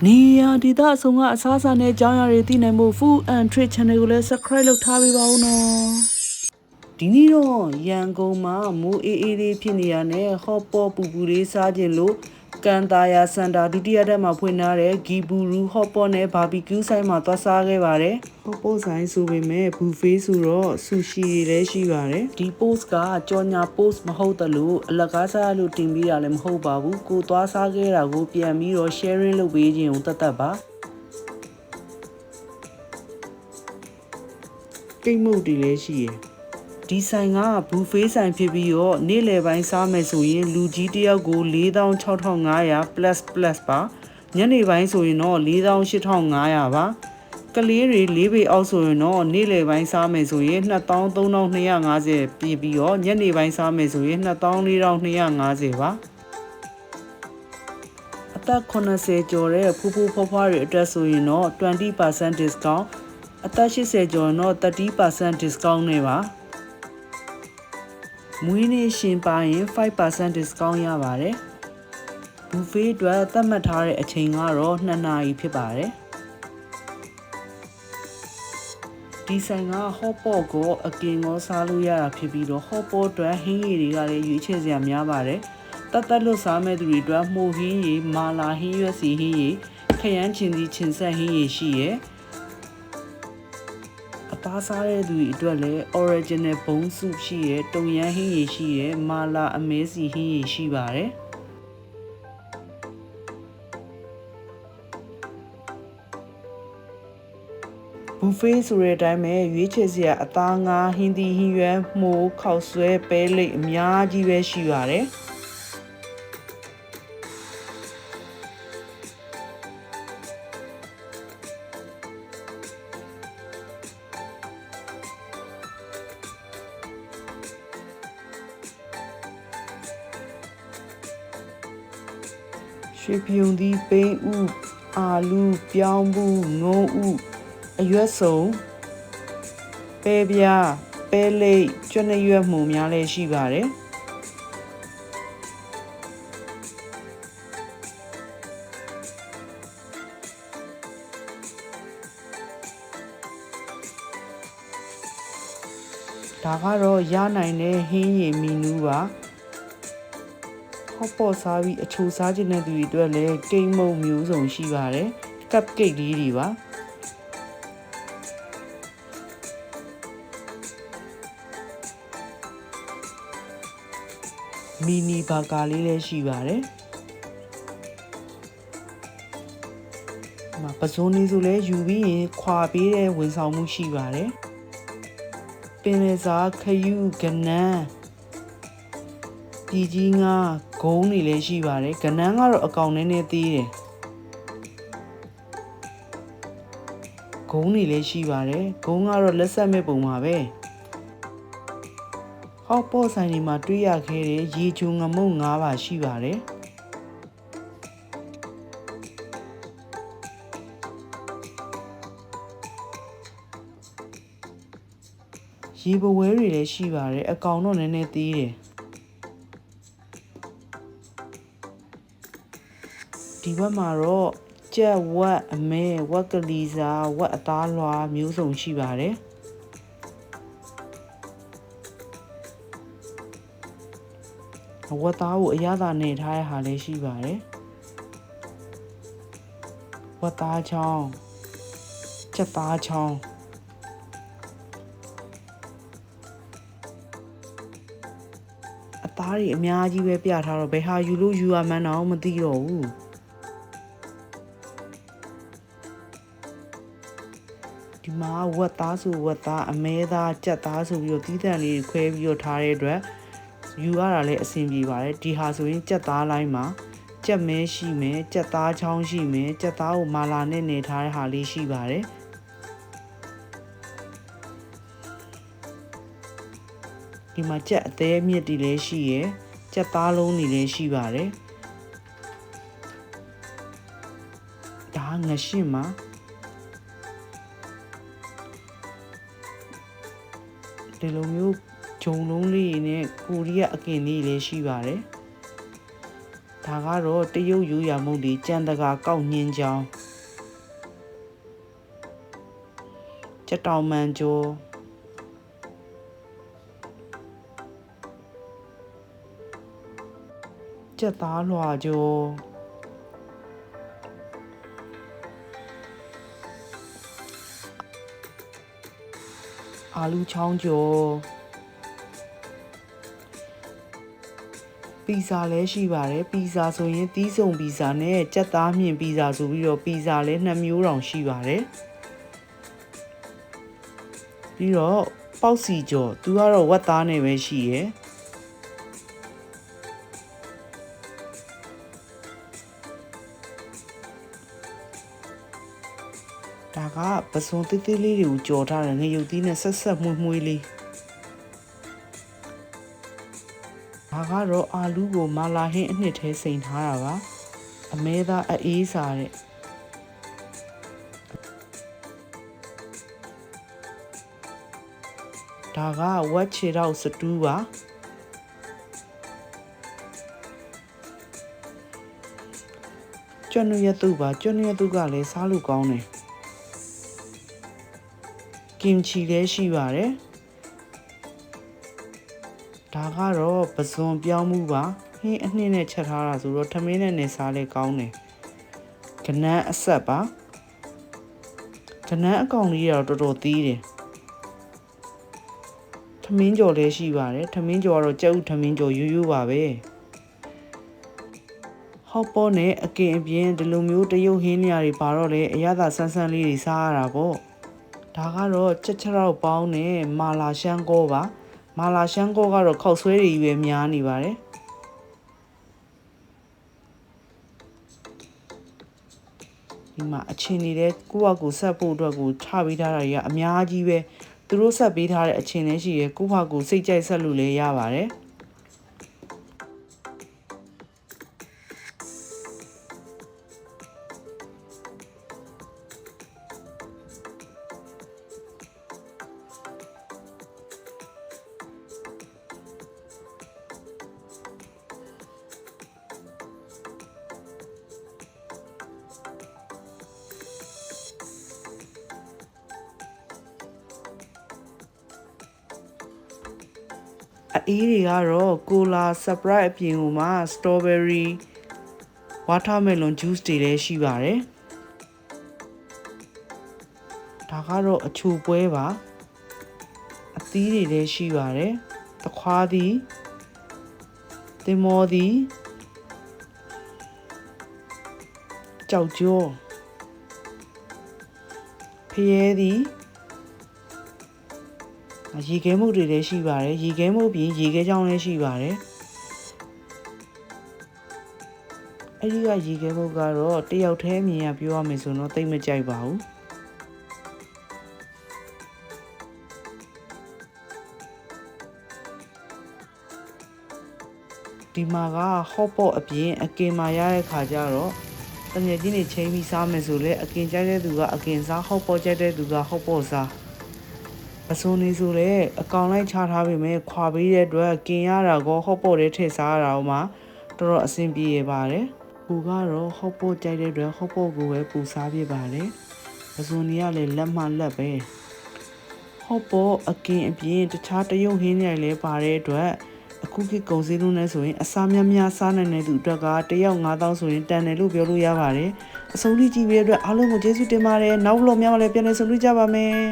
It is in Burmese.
နေရဒေတာအဆုံးကအစားအစာနဲ့ကြောင်းရည်သိနိုင်မှု Food and Trade Channel ကိုလည်း Subscribe လုပ်ထားပေးပါဦးနော်ဒီနေ့တော့ရန်ကုန်မှာမိုးအေးအေးလေးဖြစ်နေရနဲ့ဟော့ပေါ့ပူပူလေးစားခြင်းလို့ကန်တာယာစန်တာဒုတိယတက်မှာဖွင့်ထားတဲ့ဂီဘူရူဟော့ပေါ့နဲ့ဘာဘီကျူးဆိုင်မှာသွားစားခဲ့ပါတယ်ဟော့ပေါ့ဆိုင်ဆိုပေမဲ့ဘူဖေးဆိုတော့ဆူရှီတွေလည်းရှိပါတယ်ဒီ post ကကြော်ညာ post မဟုတ်တလို့အလကားစားလို့တင်ပေးတာလည်းမဟုတ်ပါဘူးကိုသွားစားခဲ့တာကိုပြန်ပြီးတော့ sharing လုပ်ပေးခြင်းကိုတတ်ပါကိတ်မုတ်တွေလည်းရှိရယ်ဒီဆိုင်ကဘူဖေးဆိုင်ဖြစ်ပြီးတော့နေ့လယ်ပိုင်းစားမယ်ဆိုရင်လူကြီးတယောက်ကို46,500 plus ပါညနေပိုင်းဆိုရင်တော့48,500ပါကလေးတွေ၄ပေအောက်ဆိုရင်တော့နေ့လယ်ပိုင်းစားမယ်ဆိုရင်23,250ပြည်ပြီးတော့ညနေပိုင်းစားမယ်ဆိုရင်24,250ပါအသက်80ကျော်တဲ့ဖူးဖူးဖွားဖွားတွေအတွက်ဆိုရင်တော့20% discount အသက်80ကျော်တော့30% discount နဲ့ပါမွေးနေ့ရှင်ပါရင်5% discount ရပါတယ်ဘူဖေးအတွက်သတ်မှတ်ထားတဲ့အချိန်ကတော့2နာရီဖြစ်ပါတယ်ဒီဆိုင်ကဟော့ပေါ့ကိုအကင်ကိုစားလို့ရတာဖြစ်ပြီးတော့ဟော့ပေါ့အတွက်ဟင်းရည်တွေကလည်းရွေးချယ်စရာများပါတယ်တလွတ်စားမဲ့သူတွေအတွက်မှုဟင်းရည်မာလာဟင်းရွက်စီဟင်းရည်ခရမ်းချင်စီချင်ဆက်ဟင်းရည်ရှိရယ်အသားစားတဲ့သူတွေအတွက်လည်း original ဘုံစုရှိရယ်တုံရမ်းဟင်းရည်ရှိရယ်မာလာအမဲစီဟင်းရည်ရှိပါတယ်ဘူဖေးဆိုတဲ့အတိုင်းပဲရွေးချယ်စရာအသားငါဟင်းသီးဟင်းရွက်မှုခောက်ဆွဲပဲလိပ်အများကြီးပဲရှိပါတယ်ရွှေပြုံသီးပိန်းဥအာလူပြောင်းဘူးငုံဥအရွက်စုံပဲပြားပဲလိပ်ကျွတ်ရွက်မှုများလည်းရှိပါတယ်ဒါကတော့ရနိုင်တဲ့ဟင်းရည်မီနူးပါဟော့ပေါ့စားပြီးအချိုစားခြင်းတဲ့သူတွေအတွက်လည်းကိတ်မုံမျိုးစုံရှိပါတယ်ကပ်ကိတ်လေးတွေပါမီနီဘာကာလေးလည်းရှိပါတယ်ပဇွန်လေးဆိုလည်းယူပြီးရင်ခွာပေးတဲ့ဝန်ဆောင်မှုရှိပါတယ်ပင်လယ်စာခယူးကနန်းပြည်ကြီးငါဂုံးတွေလည်းရှိပါတယ်ကနန်းကတော့အကောင်နဲ့သေးတယ်ဂုံးတွေလည်းရှိပါတယ်ဂုံးကတော့လက်ဆက်မဲ့ပုံပါပဲဟော့ပေါ့ဆိုင်တွေမှာတွေ့ရခဲ့တဲ့ရေချိုငမုတ်၅ပါရှိပါတယ်ရေပဝဲတွေလည်းရှိပါတယ်အကောင်တော့နည်းနည်းသေးတယ်ဒီဘက်မှာတော့ကြက်ဝက်အမဲဝက်ကလေးစားဝက်အသားလွှာမျိုးစုံရှိပါတယ်ဝက်သားကိုအရသာနေထားတဲ့ဟာလည်းရှိပါတယ်ဝက်သားချောင်းချက်သားချောင်းအသားတွေအများကြီးပဲပြထားတော့ဘယ်ဟာယူလို့ယူရမှန်းတော့မသိတော့ဘူးဒီမှာဝက်သားဆိုဝက်သားအမဲသားကြက်သားဆိုပြီးတော့တီးတန့်လေးခွဲပြီးတော့ထားတဲ့အတွက်ယူရတာလည်းအဆင်ပြေပါတယ်ဒီဟာဆိုရင်ကြက်သားလိုင်းမှာကြက်မဲရှိမယ်ကြက်သားချောင်းရှိမယ်ကြက်သားကိုမာလာနဲ့နေထားတဲ့ဟာလေးရှိပါတယ်ဒီမှာကြက်အသေးမြစ်တွေလည်းရှိရယ်ကြက်သားလုံးတွေလည်းရှိပါတယ်ဒါငရှင်းမှာဒီလိုမျိုးဂျုံလုံးလေးနဲ့ကိုရီးယားအကင်လေးလည်းရှိပါတယ်ဒါ ဒါကတော့တရုတ်ရိုးရာမုန့်တွေကြံတကာကောက်ညင်းချောင်းကြက်တောင်မှန်ကျော်ကြက်သားလွှာကျော်အာလူချောင်းကျော်ပီဇာလည်းရှိပါတယ်ပီဇာဆိုရင်တီးစုံပီဇာနဲ့ကြက်သားမြင့်ပီဇာဆိုပြီးတော့ပီဇာလည်း2မျိုးတောင်ရှိပါတယ်ပြီးတော့ပေါက်စီကျော်သူကတော့ဝက်သားနဲ့ပဲရှိရယ်ဒါကပစုံသေးသေးလေးတွေကိုကြော်ထားတယ်ငရုတ်သီးနဲ့ဆက်ဆက်မွှေးလေးဒါကတော့အာလူးကိုမာလာဟင်းအနှစ်ထဲစိန်ထားတာပါအမဲသားအေးစားတဲ့ဒါကဝက်ချေတော့စတူးပါကျွန်းရတုပါကျွန်းရတုကလည်းစားလို့ကောင်းတယ်ကင်ချီလည်းရှိပါတယ်ဒါကတော့ပဇွန်ပြောင်းမှုပါဟင်းအနှင်းနဲ့ချက်ထားတာဆိုတော့ထမင်းနဲ့နေစားလဲကောင်းတယ်ကနန်းအဆက်ပါကနန်းအကောင်လေးတော့တော်တော်သေးတယ်ထမင်းကြော်လည်းရှိပါတယ်ထမင်းကြော်ကတော့ကြက်ဥထမင်းကြော်ရိုးရိုးပါပဲဟော့ပေါ်နဲ့အကင်အပြင်းဒီလိုမျိုးတရုတ်ဟင်းနေရာတွေပါတော့လေအရသာဆန်းဆန်းလေးတွေစားရတာပေါ့ဒါကတော့ချက်တော့ပေါင်းနဲ့မာလာရှမ်းကောပါမာလာရှမ်းကောကတော့ခောက်ဆွဲတွေရွယ်များနေပါတယ်ဒီမှာအချင်းနေတဲ့ကိုယ့်ဟာကိုယ်ဆက်ဖို့အတွက်ကိုချပေးထားတာကြီးကအများကြီးပဲသူတို့ဆက်ပေးထားတဲ့အချင်းလည်းရှိရယ်ကိုယ့်ဟာကိုယ်စိတ်ကြိုက်ဆက်လို့လည်းရပါတယ်အေးတွေကတော့ကိုလာ surprise အပြင်မှာ strawberry watermelon juice တွေလည်းရှိပါတယ်ဒါကတော့အချိုပွဲပါအသီးတွေလည်းရှိပါတယ်သခွားသီးသင်္ဘောသီးကြောက်ကြောဖျဲသီးရေခဲမုတ်တွေလည်းရှိပါတယ်ရေခဲမုတ်ပြင်ရေခဲချောင်းလည်းရှိပါတယ်အဲ့ဒီကရေခဲမုတ်ကတော့တယောက်တည်းမြင်ရပြောရမယ်ဆိုတော့တိတ်မကြိုက်ပါဘူးဒီမှာကဟော့ပေါ့အပြင်အကင်မာရတဲ့ခါကျတော့တငယ်ချင်းတွေချိန်ပြီးစားမယ်ဆိုလဲအကင်ကြိုက်တဲ့သူကအကင်စားဟော့ပေါ့ကြိုက်တဲ့သူကဟော့ပေါ့စားအစုံနေဆိုလဲအကောင်လိုက်ချထားပေမဲ့ခွာပေးတဲ့အတွက်ကင်ရတာကောဟော့ပေါ့တွေထည့်စားရတာမှတော်တော်အဆင်ပြေရပါတယ်။ကိုကတော့ဟော့ပေါ့ကြိုက်တဲ့အတွက်ဟော့ပေါ့ကိုပဲပူစားပြပါတယ်။အစုံနေကလည်းလက်မှလက်ပဲ။ဟော့ပေါ့အကင်အပြင်တခြားတရုတ်ဟင်းတွေလည်းပါတဲ့အတွက်အခုခေတ်ကုန်စည်လုံးနဲ့ဆိုရင်အစားများများစားနိုင်တဲ့သူအတွက်ကတယောက်9000ဆိုရင်တန်တယ်လို့ပြောလို့ရပါတယ်။အဆုံးထိကြည့်ပေးတဲ့အတွက်အားလုံးကိုကျေးဇူးတင်ပါတယ်။နောက်ဗလော့များလည်းပြန်လည်ဆုံတွေ့ကြပါမယ်။